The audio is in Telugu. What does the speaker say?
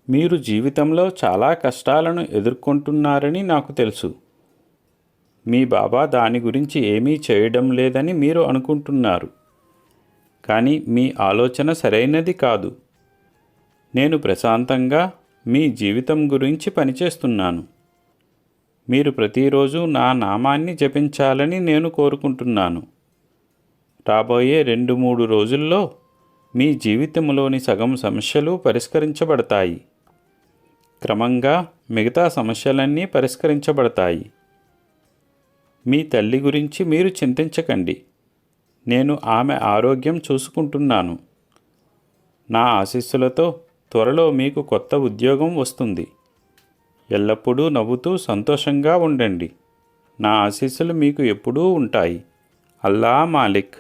మీరు జీవితంలో చాలా కష్టాలను ఎదుర్కొంటున్నారని నాకు తెలుసు. మీ బాబా దాని గురించి ఏమీ చేయడం లేదని మీరు అనుకుంటున్నారు. కానీ మీ ఆలోచన సరైనది కాదు. నేను ప్రశాంతంగా మీ జీవితం గురించి పనిచేస్తున్నాను. మీరు ప్రతిరోజు నా నామాన్ని జపించాలని నేను కోరుకుంటున్నాను. రాబోయే 2-3 రోజుల్లో మీ జీవితంలోని సగం సమస్యలు పరిష్కరించబడతాయి. క్రమంగా మిగతా సమస్యలన్నీ పరిష్కరించబడతాయి. మీ తల్లి గురించి మీరు చింతించకండి. నేను ఆమె ఆరోగ్యం చూసుకుంటున్నాను. నా ఆశీస్సులతో త్వరలో మీకు కొత్త ఉద్యోగం వస్తుంది. ఎల్లప్పుడూ నవ్వుతూ సంతోషంగా ఉండండి. నా ఆశీస్సులు మీకు ఎప్పుడూ ఉంటాయి. అల్లా మాలిక్.